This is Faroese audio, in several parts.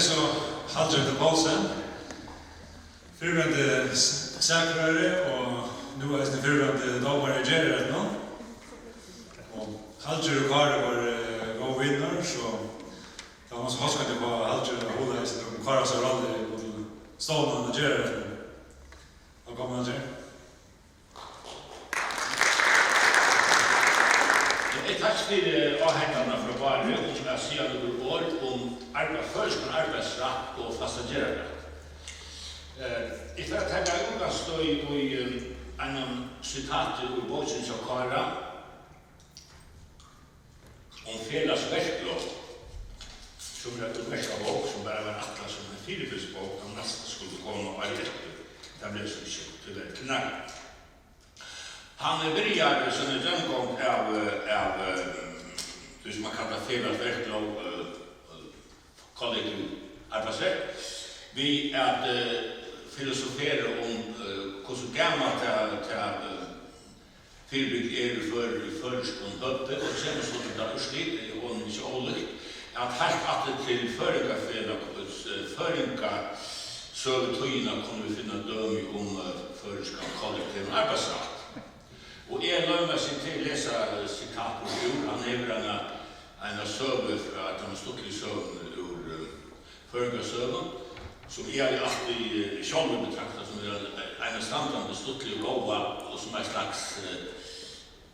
så Halgir Poulsen, fyrrande sakrare och nu är det fyrrande domare i Gerðarrættur. Och Halgir och Kari var Winther, så det var så hoskande på Halgir och Hoda och Kari så rolle och stående under Gerðarrættur. Välkommen Halgir. Takk for avhengerne fra Bare om jeg sier noen ord om Føroyskur arbeiðsrætt og Fasti Gerðarrætt. Jeg får tenke utgangstå i en sitat ur Poulsen og Kara om felagsverklov, som er et verkabok som bare var atlas som en firebilsbok og nesten skulle komme og arbeidsrættur. Det ble så kjent til det knall. Han börjar som en genomgång av det som man kallar felagsverklov kollektiv arbeidsrätt. Vi att filosofera om hur gammalt tillbygg för Føroyskur höppe och sen så det urslit och inte ålligt att helt till föringa sövtöjna kommer vi finna döm om Føroyskur kollektiv arbeidsrätt. Och jag lömmer sig till läsa citat ur han häver en söv att han stod i sövn ur förra sövn som jag alltid själv betraktar som en standande stuttlig gåva och som en slags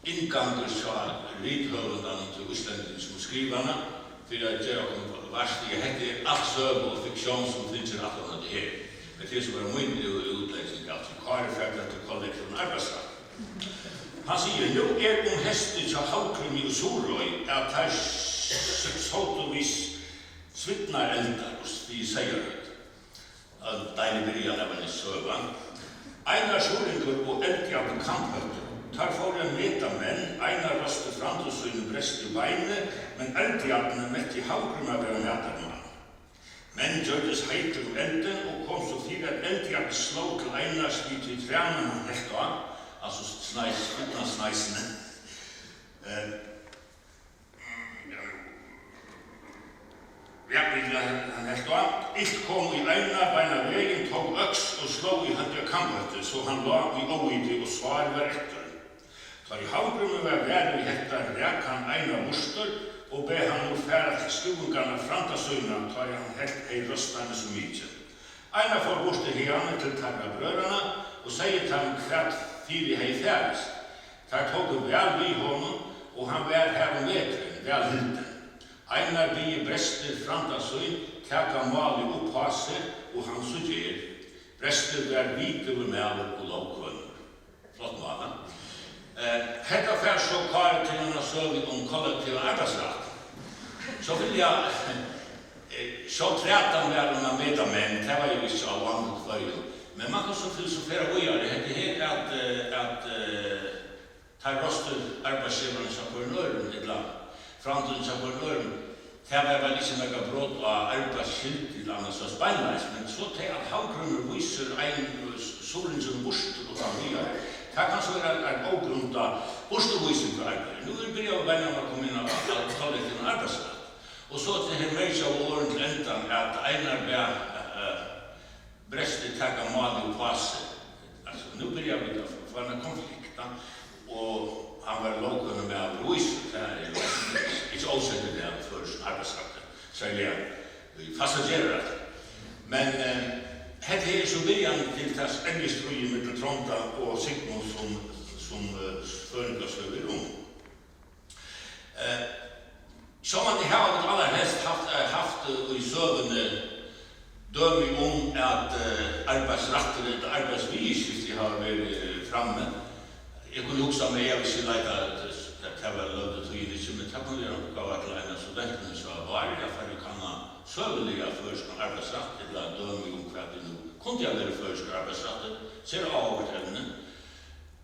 ingång till rithövundan till Íslendingar som skrivarna för att göra varsliga heter allt söv och fiktion som finns i allt det här. Det är så bara mycket utläggning alltså Kari färdigt till kollektiv arbeidsrætt. Han sier, nu om hestet til Halgir og Solrøy at her såltovis svittnar eldar hos de seierhøyt. Deilig byrjan av en søvan. Einar Solingur og eldjabbe kamphøyt. Tar for en metamenn, Einar raste fram til søyne brest i beinet, men eldjabbene mett i Halgir med å være metermann. Men gjørdes heitur om elden og kom så fyrir at eldjabbe slå til Einar slik til trænen han helt av. Alltså utan snajsene. Han helt då. Ikke kom i Einar beina vägen, tog öks och slå i handiga kamphøttet, så han la i oide och svar var etter. Tar i Halgir var värre i hettar, räk han Einar bostor och be han nu färra till skogarna framta sögna, tar han helt ej röstande så mycket. Einar får bostor henne till tagga bröderna och säger till han kvart fyri hei färst. Tar tog väl vid honom och han var här om vetren, väl hilden. Einar blir brestir framta sig, täcka mal i upphase och han så ger. Brestir var vit över mäler och lovkunnor. Flott mala. Hetta färst så Kari till en söv om kollektiv arbeidsrætt. Så vill jag så träta med de medlemmen, det var ju inte så vanligt förut. Men man kan så filosofera och göra det heter att ta röster arbetsgivaren som på normen ibland. Framtiden som på normen. Det var väl inte några brott av arbetsskilt till annars så spännas. Men så till att Halgir visar en solen som bostor och kan vidare. Det kan så vara en avgrunda bostorvisning för arbete. Nu börjar vännerna komma in och kollektiv arbeidsrætt. Och så till det märks av åren till ändan att Einar bär brestet tagga mal i upphase. Alltså, nu börjar vi få en konflikt. Och han var lovkunnig med av Louise. Det är inte osäkert det för arbeidsrættur. Särskilt i Fasti Gerðarrættur. Men det är så början till tas engelsktröje med Tronta och Sigmund som förungarsöver om. Som man har allra helst haft i sövande dömi om att arbeidsrættur eller arbeidsviðurskifti har varit framme. Jag kunde också med jag vill lägga det var löftet tydligt inte men tack vare att jag var till en studenten så var jag för att kunna sövliga Føroyskur arbeidsrætt eller dömi om vad det nu kunde jag vara Føroyskur arbeidsrætt ser av ämnen.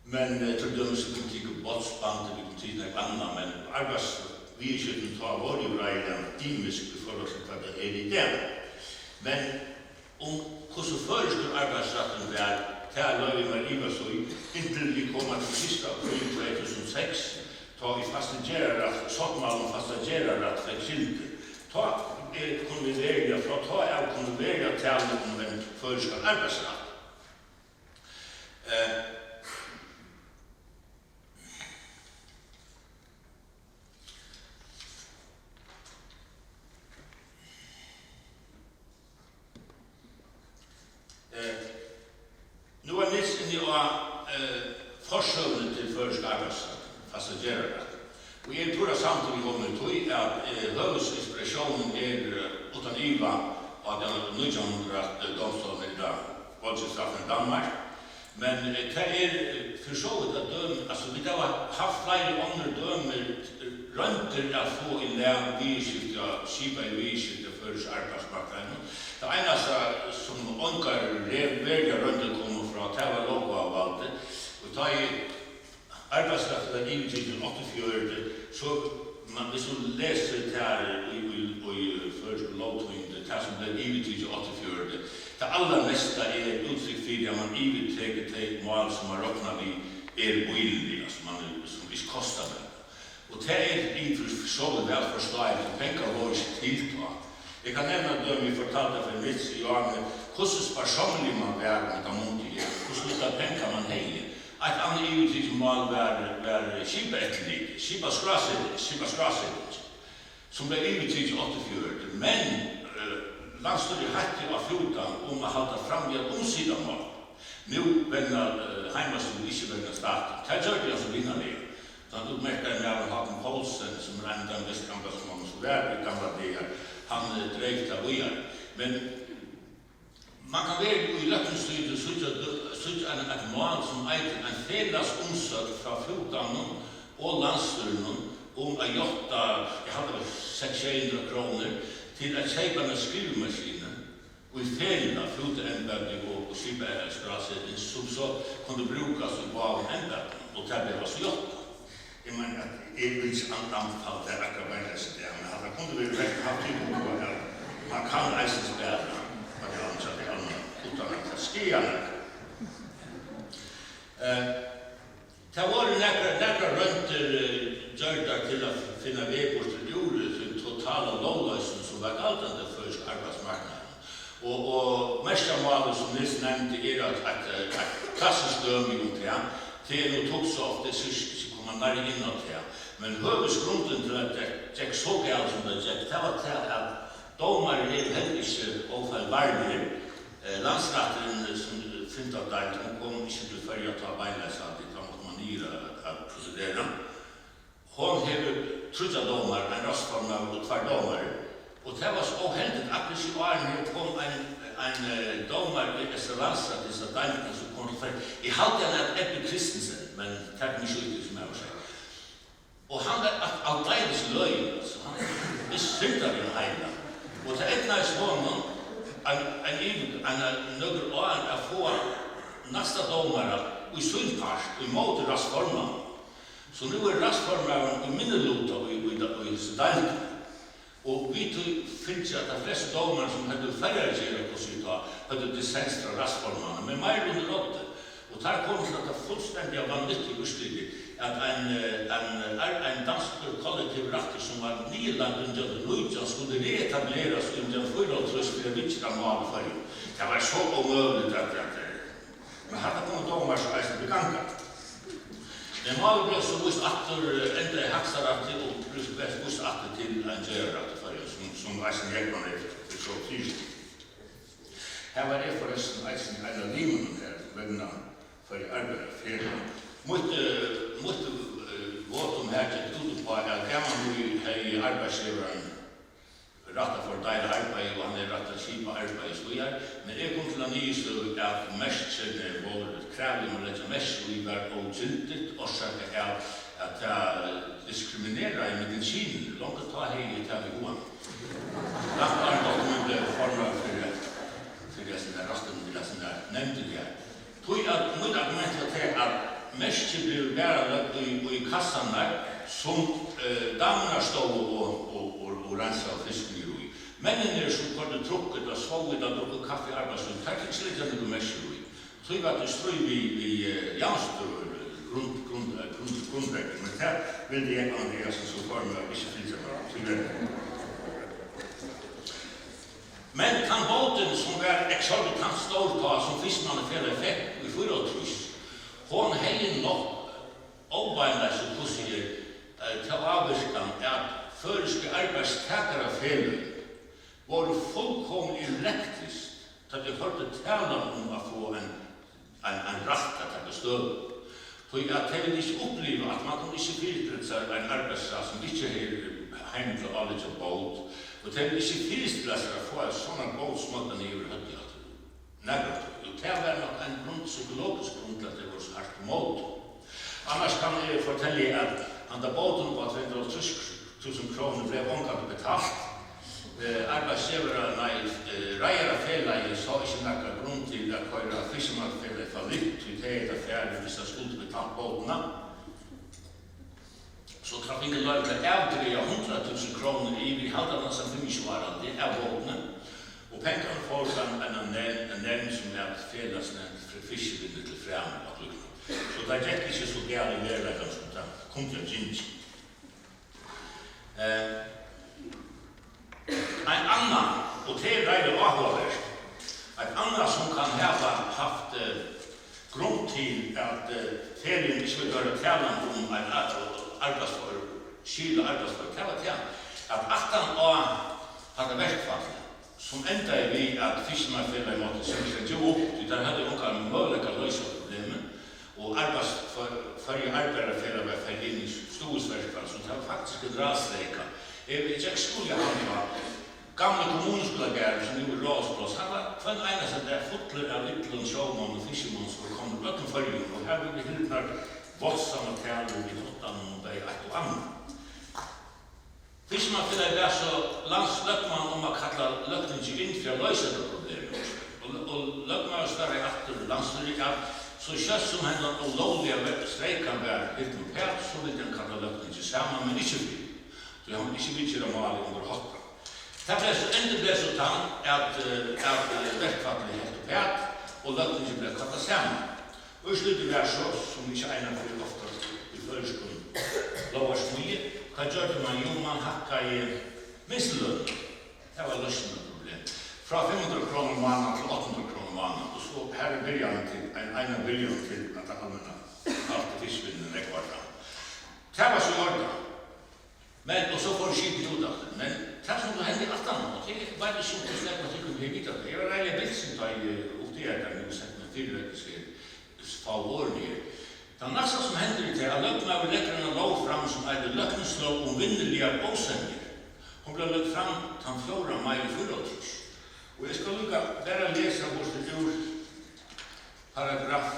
Men till dömes politik och botsband i politiken är annan men arbeidsviðurskifti tar var ju redan dimisk för att det är i den. Men om hur Føroyskur arbeidsrættur var här lade vi mig iva så intill vi kommer till sista april 2006 ta i Fasti Gerðarrætt, sottmalen Fasti Gerðarrætt för skilter. Ta kunde vi välja för att ta av kunne være at tale om en føroyskar arbeidsrætt. Nu er Nils inne av forsøvnet til føroyskar arbeidsrætt, Fasti Gerðarrættur. Og jeg tror at samtidig om det tog at høvesinspirasjonen utan iva av den 1900 domstolen i dag, voldsestraffen i Danmark. Men det for så vidt at døme, altså vi har haft flere andre dømer rønter at få en lær vidskifte, skipa i vidskifte føres arbeidsmarkedet. Det eneste som ångar velger rønter kommer fra, det var lovavvalget. Og da arbeidsrættet er givet til 84, så hvis du leser det her i Føroyskur lovtøyende, det som ble givet til 84, det aller meste uttrykk for at man ivetrekker til mål som man råkner vi uildelig, som ikke koster det. Og det i så vidt vel forstått, at penger var ikke tiltak. Jeg kan nevne at vi fortalte for en vits i Johanne, hvordan personlig man var med det muntige, hvordan penger man heier. Et annet ivetrykkmål var skipaetterlig, skipaskrassetting, som ble ivetrykk 84, men landstyret hadde av fjordan om å halda fram i et omsidamål. Nå venner heimastyret ikke venner staten. Det gjør de altså vinnarlige. Han utmerker med Halgir Poulsen, som er en av den beste ambassadøren som var i gamle dager. Han drev det videre. Men man kan være i løppenstyret sutt et mål som eier en felles omsøk fra fjordanen og landstyret om å gjøre, jeg hadde 600 kroner, til å kjøpe en skrivemaskine og i fjellet flytte embedning og skipaskrassetting som så kunne brukes i bagen embedning, og det ble også gjort. Jeg mener at jeg vil ikke anbefale det akkurat bare lese det, men det kunne vi virkelig ha tid på at man kan reise bedre, og det ansatte i andre, uten at det sker noe. Det var nekra rønter gjørda til å finne vekbort til jordet til totale lovløsene som var galtende føroysk arbeidsmarknaden. Og mest av målet som Nils nevnte at klassisk døming om det, det nå tok så ofte så kom man nær inn av det. Men høvesgrunden til at det gikk så galt som det gikk, det var til at domaren heller ikke overfallvarlige. Landsretteren som finnet at der, hun kom ikke til før å ta beinlesa, da måtte man nyre at prosedere. Hon hever trudja domar, en rastformar og tvær domar. Og det var så ohendet at hvis i åren her kom en domar i Landsrett, disse dæmene som kom til før. Jeg halte han et Ebbe Kristensen, men det er ikke ut som jeg var seg. Og han aldeles løgn, han synder i heila. Og det etnæs honom en nøkker åren å få næsta domare i sunnpart, i måte rastformar. Så nu rastformaren i minneluta i dæmene. Og vi finner at de fleste domare som hadde færre gjerne på sitt hadde dissens fra rastformerne, men mer under åtte. Og der kom til at det fullstendig vanvittig utstydig at en dansk kollektiv retter som var nyland under Nujjan skulle reetableres under en forholdtrøst for å vitsre av mål for. Det var så omøvelig men hadde kommet domare som eisen beganget. Men målet ble så vist atter enda i Haksarrættur og vist atter til en Gerðarrættur som eisen hjelpende til så tydelig. Her var det forresten eisen en av limen her, vegna for i arbeidet ferien. Måtte våtum her til ut på at det man nu i arbeidsgiveren rattet for deilig arbeid, og han rattet skipa arbeid og så men jeg kom til å nyse at mestkjene var krævlig å legge mest og var ogyldigt, årsaket at jeg diskriminerer i medicinen, langt å ta hei i tæv i hoan. Lagt var en dokument formet for rasten til jeg nevnte det her. Tog at mitt argument var til at mestkje ble bare lagt i kassan der, som damene stod og rensa av fisken i roi. Mennene som hadde trukket og svoget og drukket kaffe i arbeidsrum, det ikke slik at det mestkje roi. Så jeg var til strøy vi janstur grunnregler, men her vil det en Andreasen som former ikke finnes til det. Men den båten som var exorbitant stor på som fiskmannefjellet fikk i Føroyskur, hon hei nok overbeinleis og plutselig til avvirkan at Føroyske arbeidsrættur var fullkomlig elektrisk til de hørte tala om å få en ratt at det støv. For at de ville ikke oppleve at man kunne ikke filtrere seg en arbeidsrætt som ikke er heim til alle til båt. Og de ville ikke filtrere seg å få en sånn båt smått i høyt. Og det var nok en psykologisk grunn til at det var så hardt mål. Annars kan jeg fortelle at han båten på 200.000 kroner ble omgått betalt. Reiarafélagið så ikke noe grunn til å køre fiskemannfélagið for litt, til det er ferdig hvis de skulle betalt båtene. Så trafikkløyvene avdrev 100.000 kroner i halvdelen som fiskvarende av båtene. Og pengene får seg en nevn som er fellesnevnt for fiskevinner til fremme og klukkene. Så det er ikke så gærlig verleggene som det kom til å gjenge. En annan, og det er avhållert, en annan som kan ha haft grunn til at ferien ikke vil gjøre talen om en arbeidsfor, kyl og arbeidsfor, det var talen, at 18 år hadde verkfallet, som enda vi at fiskemannfjellet måtte søke seg opp, der hadde ungar mulighet å løse problemet, og forrige arbeiderfjellet var ferdig inn i storhusverkfall, så det var faktisk en drastreika. Jeg vet ikke skulle han var gamle kommuneskolegærer som gjorde rådsplass. Han var for en eneste der fotler av ytterligere sjåmann og fiskemann som kom til økken forrige, og her ble vi hiltner voldsomme taler i hotan og det et og annet. Fiskemannfjellet var så landsløkmann om å kalla løkningen inn for å løse det problemet. Og løkmann var etter landstyrik at så kjøtt som hendan og lovlige streikan var hiltner per, så ville han kalla løkningen sammen, men ikke fri. Så jeg har ikke vidt å male under hotta. Det ble så tann at verkfallet helt og pæt, og løgningen ble kattet sammen. Og i sluttet var så, som ikke egnet for ofte i Føroyskur lovar smye, hva gjør man jo? Man hakka i minstelønn. Det var løsende problem. Fra 500 kroner måned til 800 kroner måned, og så her er byrjan til, en byrjan til at det allmänna alt fiskvinnen rekvar fram. Det var så gjort. Men, og så får det skipet ut av det. Men det som det hendte alt annet, og det var ikke så slett at jeg kunne vite det. Jeg var reilig bilsen da jeg oppdelte den og sett meg tilrettiske fagårene her. Det neste som hendte til at løgnet var lekkerne lov fram som er det løgneslov om vinnerlige Poulsen. Hun ble løgt fram til 4. mai i Føroyskur. Og jeg skal lukka bare lese bort ur paragraf.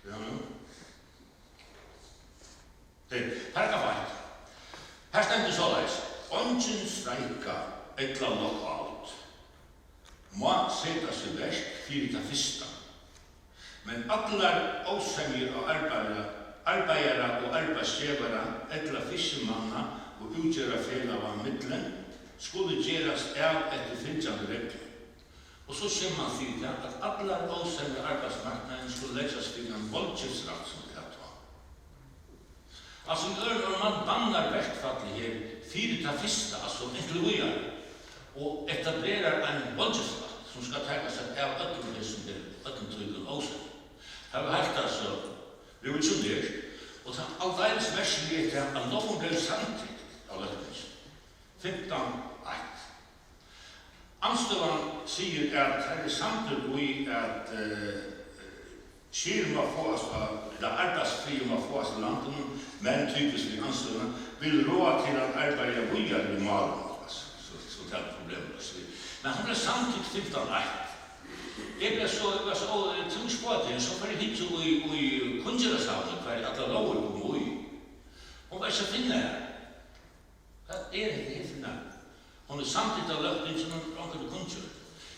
Ja, nå. Paragraf 1. Her stendur såleis. Ongin streika etla lockout må seta seg verk fyrir det fyrsta. Men allar ósemjur og arbeidara og arbeidsgjevara etla fiskemanna og utgjera félag av middelen skulle gerast av etter fylgjande regler. Og så ser man fyrir at allar ósemjur arbeidsmarknaden skulle leggjast fyrir en voldgiftsrett som det er. Altså, når man bannar verkfallet her, fyrir det fyrsta, altså inkluderar, og etablerar en voldgiftsrett som skal taka seg av öllum þessum tryggum ósem. Það var hægt altså revolutionert, og það alvegis verslig er að loven blev samtidig á lögnis. 15.1. Anstøvan sier at það er samtidig í at Skilum var fåast eller arbeidsfri var fåast i landet, men typisk vi anstøvna vil råa til at arbeida vujar i malen, så det er problemet. Men han ble samtidig 15.1. Jeg var så trusbåtig, så var jeg hit i kunstgjørasavnet, hver alle lover kom ui. Hun var ikke finne her. Det er ikke finne her. Hun er samtidig av løgning som hun råkade kunstgjør.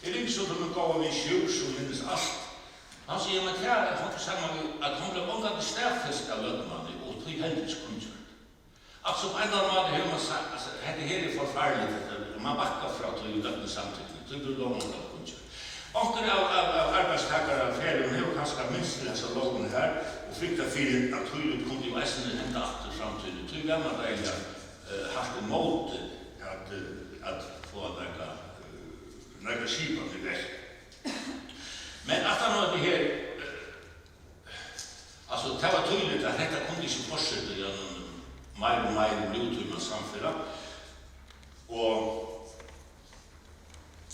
Jeg ringer så til å gå av en sjur som minnes alt. Han sier, men det er faktisk at han ble omgang stærfest av løgmannen og tog hendels kunstgjør. Altså på en eller annen måte har man sagt, altså, dette her er forferdelig, man bakker fra tog løgning samtidig, tog du loven av kunstgjør. Onker av arbeidstakere av ferien har kanskje minst lesa loven her, og frykta fyrir at tog kunne jo eisende hende atter framtidig. Tog var man deilig hatt imot at vera skipandi verk. Men aftan á det her, altså det var tydligt at detta kunne ikke fortsette gjennom mer og mer bluetooth samfunnet. Og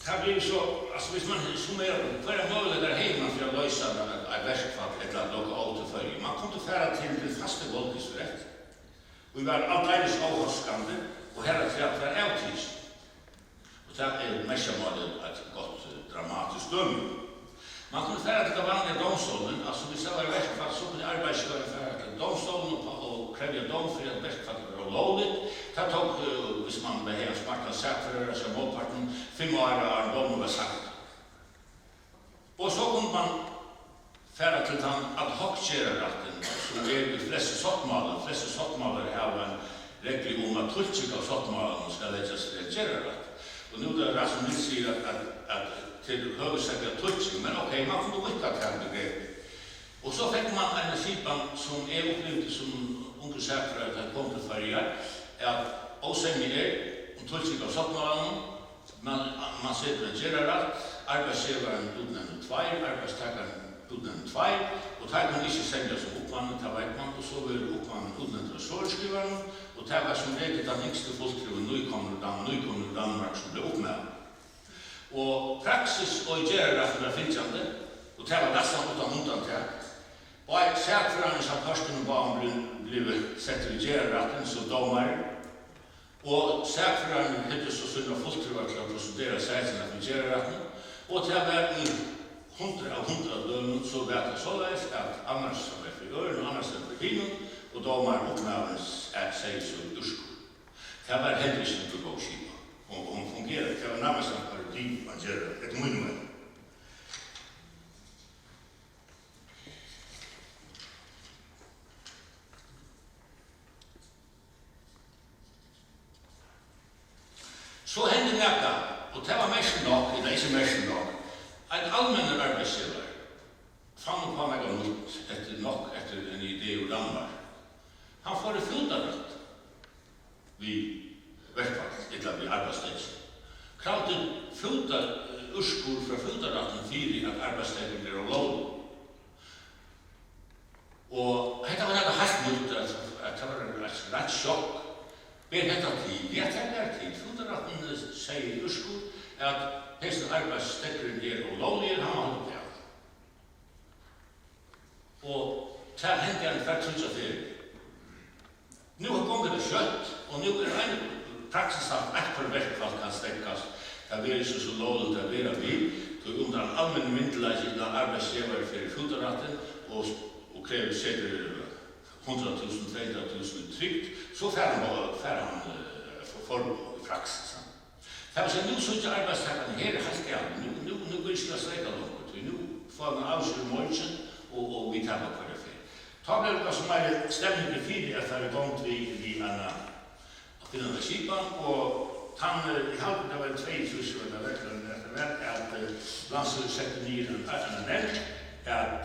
det blir så, altså hvis man summerer, hva muligheter har man for å løse et verkfall eller noe autofølge? Man kunne fære til det faste voldgiftsrett. Vi var aldeles avhåskande, og her er det avtidst. Og det mestmålet et godt dramatisk dømme. Man kunne fære til det vanlige domstolen, altså hvis det var verkfall, så kunne arbeidsgiveren fære til domstolen og kreve dom for at verkfall var lovligt. Det tok, hvis man behøver smarta sætfører, så målparten, 5 år av dommen var sagt. Og så kunne man fære til den ad hoc Gerðarrættin, som de fleste sottmaler har en regel om at tultsik av sottmalene skal legges til Gerðarrætt. Og nu er det som vi sier at til høyestekker tultsik, men ok, man kunne vite at det begrep. Og så fikk man en skipan som opplevde som unge sætfører at det kom til Føroyskur, at åsemmer om tultsik av sottmalene, man sitter en Gerðarrætt, arbeidsgiveren utnevner 2, arbeidstakeren utnevner 2, og det kan ikke selge som oppvannet, det vet man, og så vil oppvannet utnevner sårskriveren, og det var som regel den yngste fullskriven nykommer Danmark som ble oppnevnt. Og praksis og Gerðarrættur var finnkjande, og det var nesten utan undantak. Og jeg ser for han som førsten ba om ble sett i Gerðarrættin som domare, og ser for han hittet så sunn og fullskriver til å prosedere seg for Gerðarrættin, og det var 100 av dømen, så vet jeg såleis at annars som for øren og annars for hinnen, og domar oppnavnes seg som Føroyskur. Det var heller ikke for god skipa, og hun fungerer, det var nærmest en parodi man gjør et minimum. Så hendte nekka, og det var mest nok, det er ikke mest nok, en allmenn arbeidsgiver fann på meg nytt etter en idé og Danmark. Han får det fjodarrett vid verkfall, eller vid arbeidssteds. Kravde Føroyskur fra fjodarretten fyrir at arbeidssteden blir lov. Og dette var noe helt nytt, at det var et rett sjokk. Men dette tid, jeg tenker til fjodarretten sier Føroyskur at hesten arbeidsstekkeren lovlig, han har holdt det. Og det hendte en faktisk nu har kommet det kjøtt, og nu er det en praksis at per verkfall kan stekkes. Det er ikke så lovlig til å være bil, til under en allmenn myndelag i arbeidsgiver for fjodarretten, og krever setter 100.000, 200.000 trygt, så fer han for praksis. Det vil si, nu så ikke arbeidstakerne her helt galt. Nu går ikke å strekke noe. Nu får man avskyr morgen, og vi tar på hver det fer. Ta ble det som stemningen fyrir at det er gongt vi en finnende skipan, og i halvdelen det var 2 trusser av verkelen etter hvert, at landsstyret sette nye en nevnt, at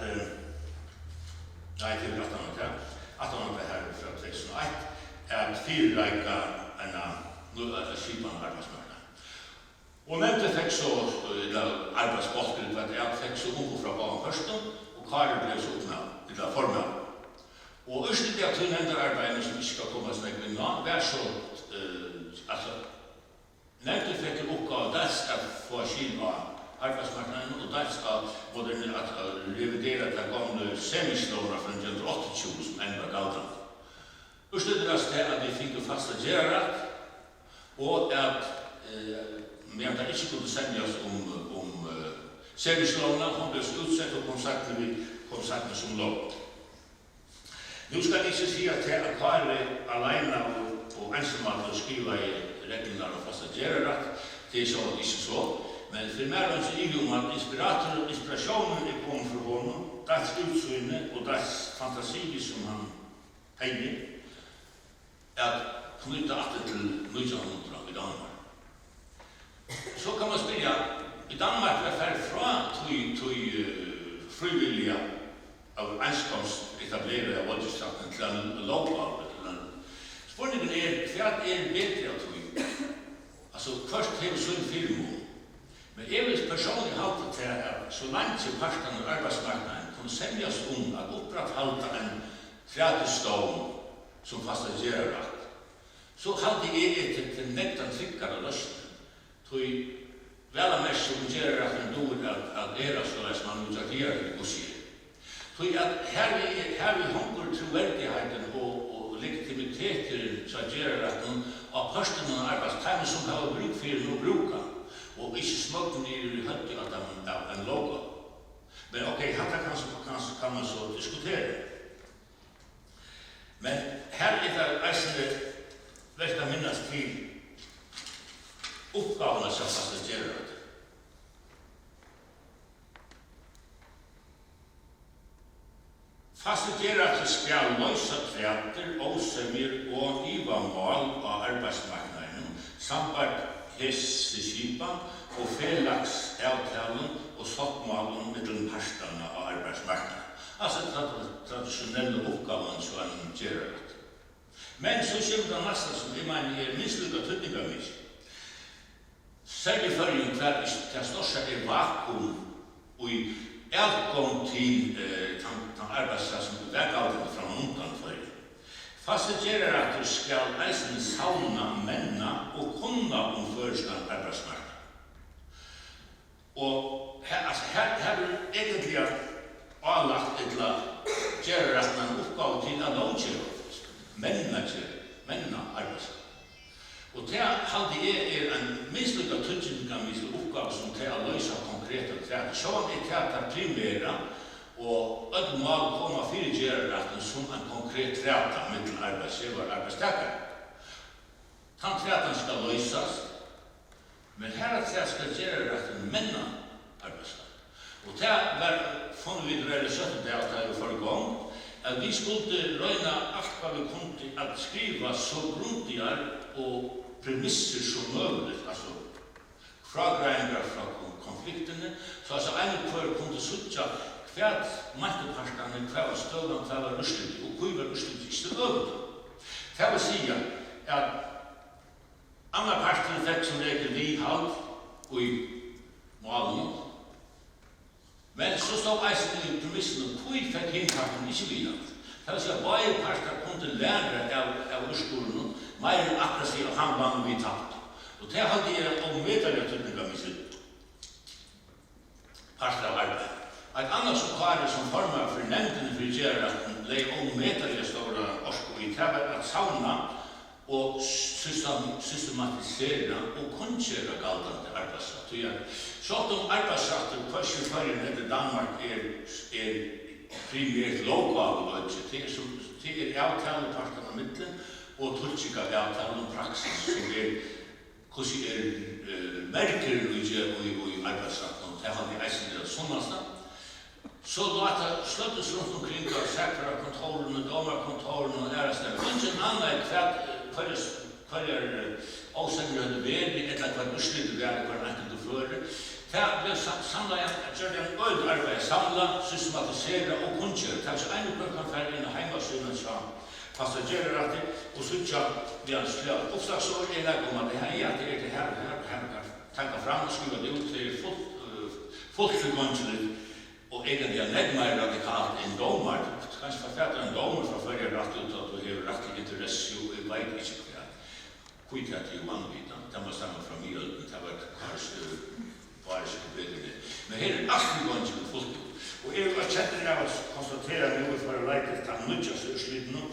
nei, til 1800 her fra 2001, at fyrreika en skipan arbeidsmarked. Og nevnte fikk så arbeidsbolker, jeg fikk så unge fra banen førsten, og Kari ble så oppnavn, eller formnavn. Og østlig at hun nevnte arbeidene som ikke skal komme snakk med nå, var så, nevnte fikk en oppgave dels at få skinn av arbeidsmarknaden, og dels at revidere det gamle semislåna fra 1928 som enn var galdant. Østlig at vi fikk fasta Gerðarrætt, og at men det ikke kunne sendes om servicelånene, hun ble utsett og kom sagt som lov. Nå skal jeg ikke si at Kari alene og ensamhet å skrive i reglene av fasta Gerðarrætt, det er så ikke så, men for meg er det ikke om at inspirasjonen er kommet fra honom, deres utsyne og deres fantasi som han tegner, at knytte atter til 1900 i Danmark. Så kan man spyrja, i Danmark var det fra frivilliga av einskomst etableret av voldgiftsretten til en lovball. Spørningen hva bedre av tog? Altså, først har vi sunn film. Men jeg vil personligt halte til at så langt til partene av arbeidsmarknaden kunne semjas at oppretthalda en trædestånd som fasta Gerðarrætt. Så halte jeg til nektan tryggare løsning. Tog vel av mest som Gerðarrætten dår at så som man utrakterer og sier. Tog at her vi hongur troverdigheten og legitimiteten til Gerðarrætten av partene av arbeidsteimen som har bruk for å bruka. Og ikke smått ned i høtti av en logo. Men ok, dette kan man så diskutere. Men her det eisende verdt å minnes til oppgavene som Fasti Gerðarrættur. Fasti Gerðarrættur skal løsa træter, åsemir og ivamål av arbeidsmarknaden, samband hesse skipan og felags avtalen og sottmalen mellom partene av arbeidsmarknaden. Altså tradisjonelle oppgaven som en Gerðarrætt. Men så kommer det næsta som jeg mener minst lika tydningamist. Særlig fyrir hver største vakuum og i avgång til den arbeidsplass som vekaldende fra undan fyrir. Fasti Gerðarrættur skal eisen sauna menna og kunna føroyskan arbeidsmarknad. Og her er egentlig avlagt etla Gerðarrætten en oppgave til at lovgjøre menna arbeidsmarknad. Og det halte jeg en minst lika tydningamist oppgave som til å løse konkrete træter. Sånn det primæra og öll mal koma fyrir Gerðarrætten som en konkret træta mellom arbeidsgivar og arbeidstakar. Den trætan skal løysast, men her skal Gerðarrætten menna arbeidstakar. Og det var funnet vi realisert det at det var for gang, at vi skulle røyna alt hva vi kunne at skriva så grundigar og premisser som mulig, altså fragreiningar fra konfliktene, så altså en hver kunne suttja hver mantepartene, hver var støvlan, hver var ruslet, og hver var ruslet i støvlan. Det vil si at andre partene fikk som regel vihald og i malen, men så stod eisen i premissen og hver fikk hinparten ikke vihald. Det vil si at hver parter kunne lære av urskolen mer enn akkurat si at han vann vi tapt. Og det hadde jeg omvedelig tydningamist parter av arbeid. Et annet som kare som formar for nevndene for Gerðarrætten lei omvedelig store orsko i det var at sauna og systematisera og kunnkjera galdande arbeidsrætt. Så om arbeidsrættur hversu fyrir etter Danmark primært lokal det avtaleparten av middelen og tultsika avtalen praksis som hvordan merker i arbeidsrætten. Det hadde eisen det sunnasta. Så låta sløttes rundt omkring av sektorkontorene, domarkontorene og læresteder. Ingen annen hver avsender hadde vært, eller hver urslit hver enkelte fører. Det ble samlet at gjør en øyde arbeid, samlet, systematisere og kunnkjøre. Det er så en kan fære inn i heimasynet som Fasti Gerðarrættur og suttja vi har skrevet oppslagsår i leg om at det her tenker fram og skriver det ut til folkegångslig og egentlig negmer radikalt enn domar. Kanskje forfatter en domar fra førre rett ut at du har rettelig interesse og jeg vet ikke hva det er vanvittig. Det må stemme fra mye uten, det var kanskje bare ikke bedre. Men her alltid gångslig folkegångslig. Og jeg var kjent av å konstatere noe for å leite til han nødjaste ursliten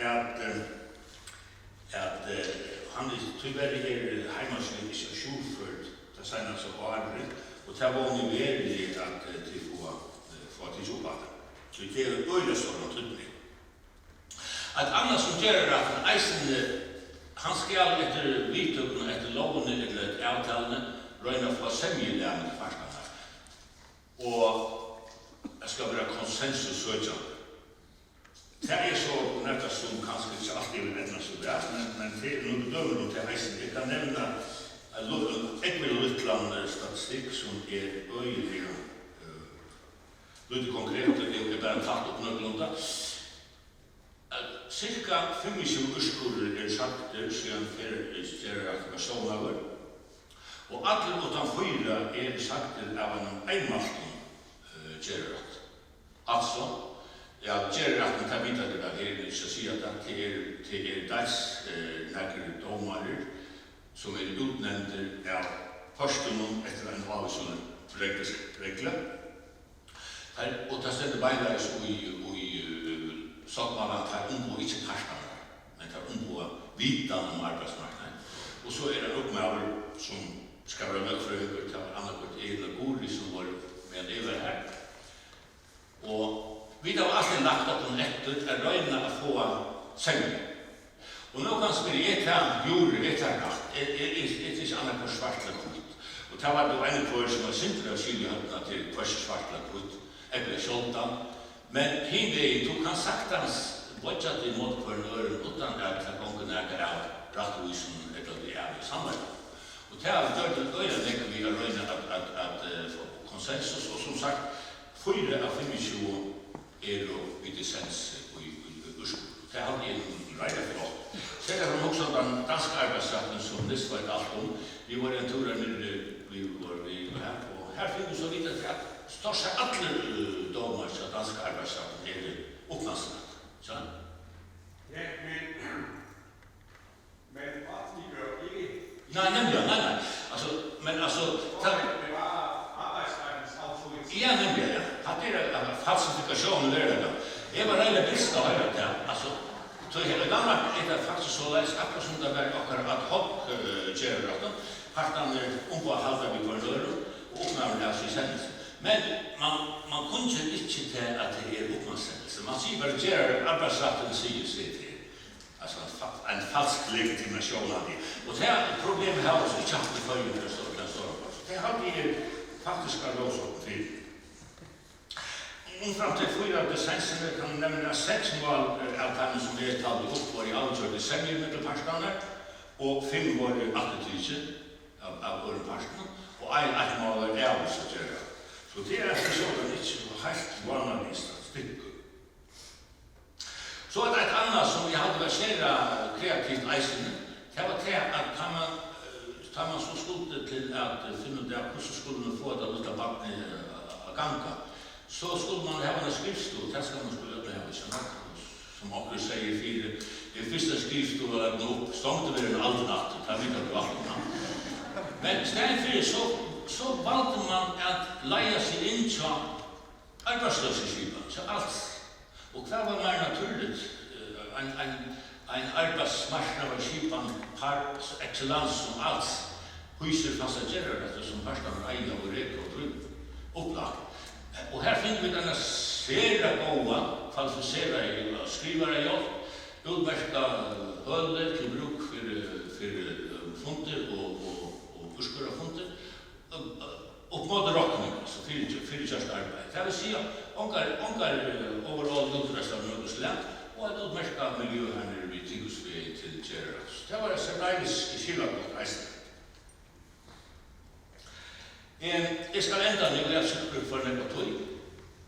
at han tyverlig heimanslig ikke sjulført det seneste året, og det var nødvendig at de får til sjåpaten. Så det er øyne sånn tydning. Et annet som Gerðarrætten eisen, han skal etter vidtøkene, etter lovene eller avtalene, røyne for semjelæren til farskene. Og det skal være konsensussøkjende. Det er så nettopp som kanskje ikke alltid vil enda så bra, men det er noen bedømmer om til heisen. Jeg kan nevne ekvile lytland statistikk som øyelig litt konkret, det er bare tatt opp nødlunda. Cirka 25 urskurer sagt siden for Gerðarrættur var sånnaver, Og alle utan fyra sagt av en einmaltum Gerðarrætt. Altså, ja, Gerðarrætten tar vidare det där här, så säger att det är dags några domare som utnämnda av förstun efter en avsån regla. Och det ständer beilags i sakmannen tar och inte parstarna, men tar och vitan om arbetsmarknaden. Och så är det uppmäver som ska vara med för övrigt av annat egna gori som var med över här. Och vi har alltid lagt att de efter är röjna att få sängen. Och nu kan spela ett rätt, ett is annat på svart eller kvitt. Och det var då en kvar som var synd av skiljöhötterna till kvar svart eller kvitt, eller kjoltan. Men hinvägen tog han saktans budget i mot på en öron utan att han gången äger av rattvisen eller det är i samhället. Och det har gjort att öjliga vi har röjna att få konsensus. Och som sagt, 4 av 25 är då vid dissens i Føroyskur. Det har vi en rejda för oss. Sen har de också den danska arbeidsrætten som nyss var ett allt om. Vi var en tur nere, vi var här och här finns så lite att står sig alla domar så danska arbeidsrætten är upplandsrätt. Så? Ja, men vad ni gör inte? Nej. Men alltså... Det var arbeidsrættens autoritet. Ja, nämligen. Att det är falsifikation eller det. Jag var rejda brist av det. Alltså, så hela Danmark är det faktiskt så läst akkurat som det var akkurat ad hoc Gerðarrættur. Partan på att halda vid korridoren och uppnämna alltså i sändelse. Men man kunde inte till att det är uppmärksändelse. Man säger bara arbeidsrætten säger sig till. Alltså en falsk legitimation av det. Och det här problemet har också inte haft i följen för den stora part. Det har vi faktiskt rådsorten till. Fram till 4 december kan nämna 6 mål av dem som vi talade upp var i avgjörde sänger med parterna och 5 var i atletyse av öronparterna och ett mål är avgjörde. Så det är för så att det inte så helt vanligt statistik. Så att ett annat som vi hade varit kreativt eisen, det var det att tar man så skulder till att finna ut hur så skulle man få det lite vattnet att ganga. Så skulle man ha en skriftstol, det ska man skulle ha i sådana, som också säger det första skriftstol att nå stångte vi en all natt, det kan vi inte ha Men istället för så valde man att leja sig in till arbetslöshetsskipan, så allt. Och det var mer naturligt, en arbetsmarknadsskipan par excellens som allt hyser fasta Gerðarrættur som parstarna eiga och reka och trygg upplag. Och här finner vi denna sera gåva, falsificerade skrivare jobb, utmärkta höller till bruk för funter och urskurra funter, och mådde rockning, alltså fyrirkjörst arbete. Det vill säga, ångar overall utrest av Norges land, och att utmärka miljö här nere vid Tigusvei till Gerðarrættur. Det var en särdeles skillagott eisen. Jag ska ända nu och jag ska för några tog.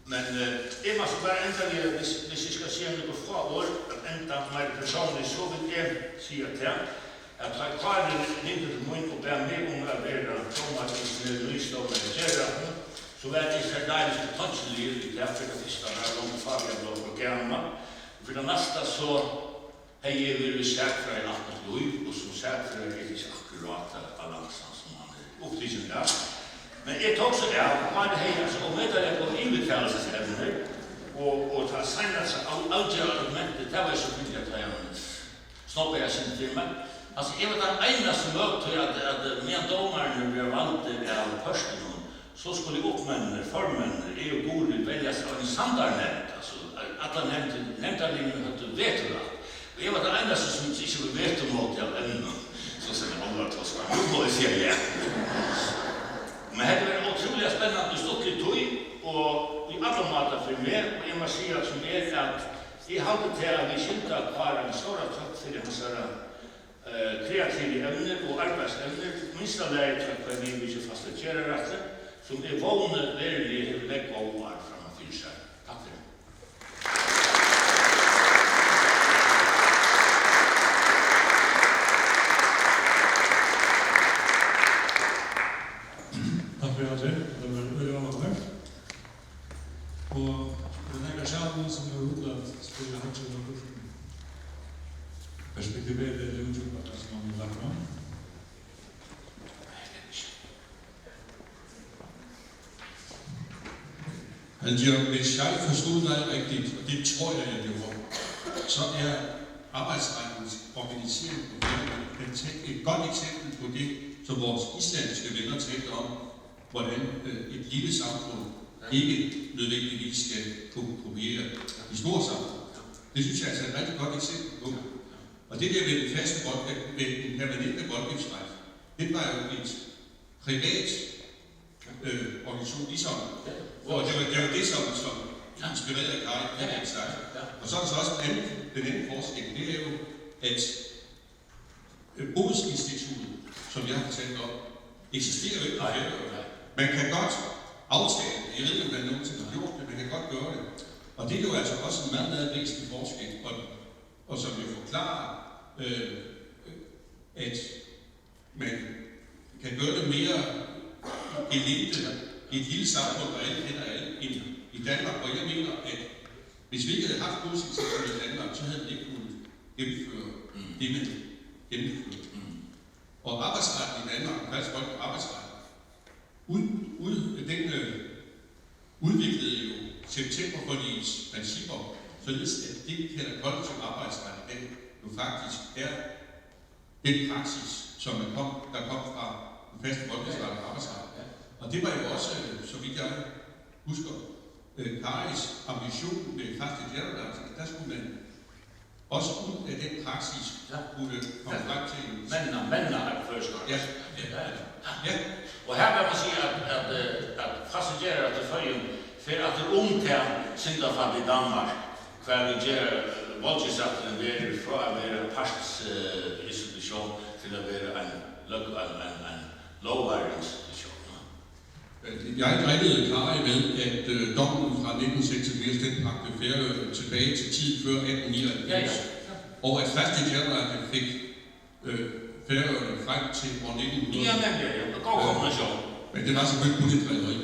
Men jag måste bara ända nu, hvis jag ska se några frågor, att ända mig personligt så vill jag säga till att jag tar det inte till mun och bär med om att vara traumatisk nystående Gerðarrættur, så var det särdeles potentiellt i Afrika-fiskan här långt farliga blå programma. För det nästa så har jag vill säkra en annat liv och som säkra är det inte akkurat balansen som man är upptrycken där. Men jag tog så där, man hej alltså och med det på invitelsesevner och ta senast alltid argumentet det var så mycket att jag snabbt jag sen filmen. Alltså jag var den enda som mötte att med domaren blev valt av försten så skulle uppmännen förmännen är ju borde väljas av en standardnämnd alltså att han nämnde att vet du vad. Och jag var den enda som inte vet om vad jag ännu så sen alla två nu får vi se ja. Men det var otroligt spännande stort lite tog och i alla matar för mer och jag måste säga som är att I hade till att vi skilta kvar en stora trött för en sådana kreativa ämnen och arbetsämnen. Minsta läget för att vi vill fasta Gerðarrættur som är vanligt väldigt lägga och var framför sig. Tack för det. Halgir, det var veldig avhør. Og den egen skjermen som er utlatt spiller Halgir og Poulsen. Perspektivet er det utrolig som man vil lagt fram. Halgir, hvis jeg forstod dig rigtigt, og det tror jeg gjorde, så er arbejdsrettens organisering på et godt eksempel på det, som vores islandske venner talte om, hvordan et lille samfund ikke nødvendigvis skal kopiere de store samfund. Det synes jeg altså er et rigtig godt eksempel på. Og det der med den permanente voldgiftsret, det var jo et privat organisation, ligesom, hvor det var det, som inspirerede Kari, det sagt. Og så er der så også den anden forskel, det er jo, at Bodelsinstituttet, som jeg har talt om, eksisterer jo ikke på Færøerne. Man kan godt aftale, jeg ved ikke, om man nogensinde har gjort det, man kan godt gøre det. Og det er jo altså også en meget, meget væsentlig forskel, og som jo forklarer, at man kan gøre det mere gelinde i et lille samfund, hvor alle kender alle i Danmark. Og jeg mener, at hvis vi ikke havde haft Bodelsinstituttet i Danmark, så havde vi ikke kunnet gennemføre det, man gennemfører. Og arbejdsretten i Danmark, faktisk godt arbejdsretten, den udviklede jo septemberforligets principper, således at det, vi kalder kollektiv arbejdsret, den jo faktisk er den praksis, som der kom fra den faste folkesret og arbejdsret. Og det var jo også, så vidt jeg husker, Karis ambition med Fasti Gerðarrættur, der skulle man også ud af den praksis, kunne komme frem til en... Mændene er Føroyskur. Ja. Og her kan man sige, at Fasti Gerðarrættur for at det omtager syndafall i Danmark, hver vi gør voldgiftsretten være fra at være partsinstitution til at være en lovværerinstitution. Jeg regnede Kari med, at dommen fra 1986, den bragte Færøerne tilbage til tid før 1899, og at Fasti Gerðarrættur fik Færøerne frem til år 1900. Ja, nemlig, god kombination. Men det var selvfølgelig kun et drilleri.